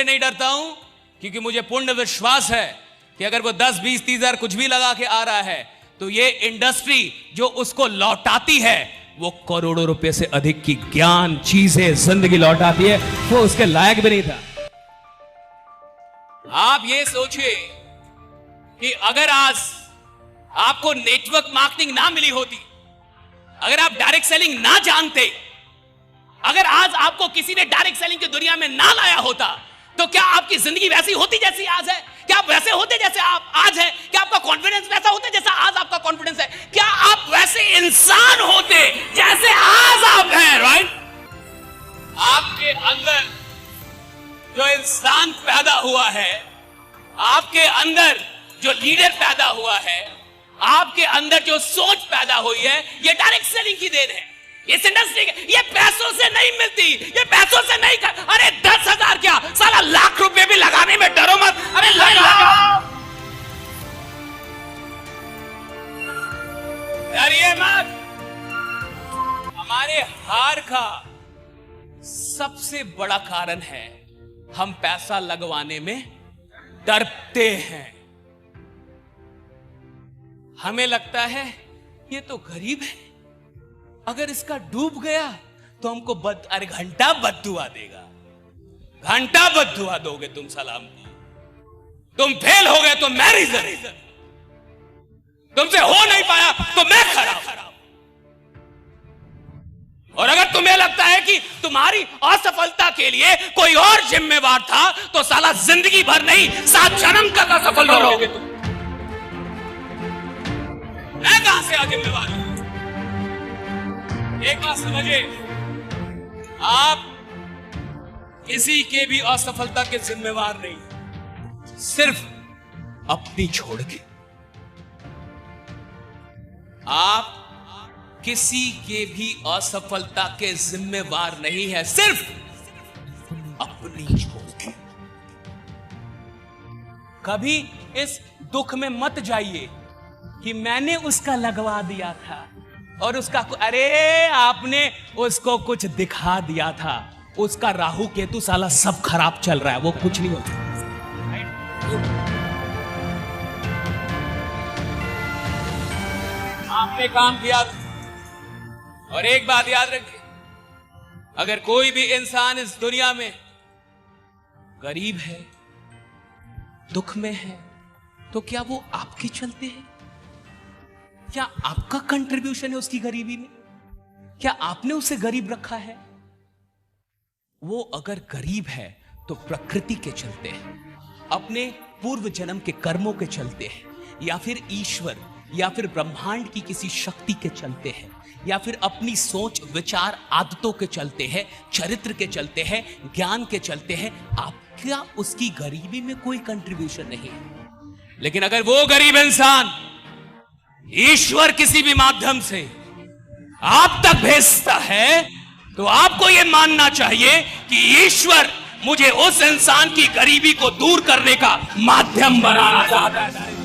इसलिए नहीं डरता हूं क्योंकि मुझे पूर्ण विश्वास है कि अगर वो 10, 20, 30 हजार कुछ भी लगा के आ रहा है तो ये इंडस्ट्री जो उसको लौटाती है वो करोड़ों रुपए से अधिक की ज्ञान, चीजें, जिंदगी लौटाती है। वो उसके लायक भी नहीं था। आप ये सोचिए कि अगर आज आपको नेटवर्क मार्केटिंग ना मिली होती, अगर आप डायरेक्ट सेलिंग ना जानते, अगर आज आपको किसी ने डायरेक्ट सेलिंग की दुनिया में ना लाया होता, तो क्या आपकी जिंदगी वैसी होती जैसी आज है? क्या आप वैसे होते जैसे आप आज हैं? क्या आपका कॉन्फिडेंस वैसा होता जैसा आज आपका कॉन्फिडेंस है? क्या आप वैसे इंसान होते जैसे आज आप हैं? राइट? आपके अंदर जो इंसान पैदा हुआ है, आपके अंदर जो लीडर पैदा हुआ है, आपके अंदर जो सोच पैदा हुई है, ये डायरेक्ट सेलिंग की देन है। इस इंडस्ट्री के ये पैसों से नहीं मिलती, ये पैसों से नहीं अरे 10,000 क्या साला लाख रुपए भी लगाने में डरो मत। अरे लगाओ, डरिए मत। हमारे हार का सबसे बड़ा कारण है हम पैसा लगवाने में डरते हैं। हमें लगता है ये तो गरीब है, अगर इसका डूब गया तो हमको अरे घंटा बद्दुआ देगा, घंटा बद्दुआ दोगे तुम सलाम को। तुम फेल हो गए तो मैं रीजन, तुमसे हो नहीं पाया तो मैं खराब। और अगर तुम्हें लगता है कि तुम्हारी असफलता के लिए कोई और जिम्मेवार था तो साला जिंदगी भर नहीं 7 जन्म तक असफल रहोगे तुम। मैं कहां से जिम्मेवार हूं? एक बात समझिए, आप किसी के भी असफलता के जिम्मेवार नहीं, सिर्फ अपनी छोड़ के। आप किसी के भी असफलता के जिम्मेवार नहीं है, सिर्फ अपनी छोड़ के। कभी इस दुख में मत जाइए कि मैंने उसका लगवा दिया था और उसका अरे आपने उसको कुछ दिखा दिया था, उसका राहु केतु साला सब खराब चल रहा है, वो कुछ नहीं होता। आपने काम किया था। और एक बात याद रखिए, अगर कोई भी इंसान इस दुनिया में गरीब है, दुख में है, तो क्या वो आपके चलते हैं? क्या आपका कंट्रीब्यूशन है उसकी गरीबी में? क्या आपने उसे गरीब रखा है? वो अगर गरीब है तो प्रकृति के चलते हैं, अपने पूर्व जन्म के कर्मों के चलते हैं, या फिर ईश्वर या फिर ब्रह्मांड की किसी शक्ति के चलते हैं, या फिर अपनी सोच, विचार, आदतों के चलते हैं, चरित्र के चलते हैं, ज्ञान के चलते हैं। आपका उसकी गरीबी में कोई कंट्रीब्यूशन नहीं है। लेकिन अगर वो गरीब इंसान ईश्वर किसी भी माध्यम से आप तक भेजता है तो आपको यह मानना चाहिए कि ईश्वर मुझे उस इंसान की गरीबी को दूर करने का माध्यम बनाना चाहता है।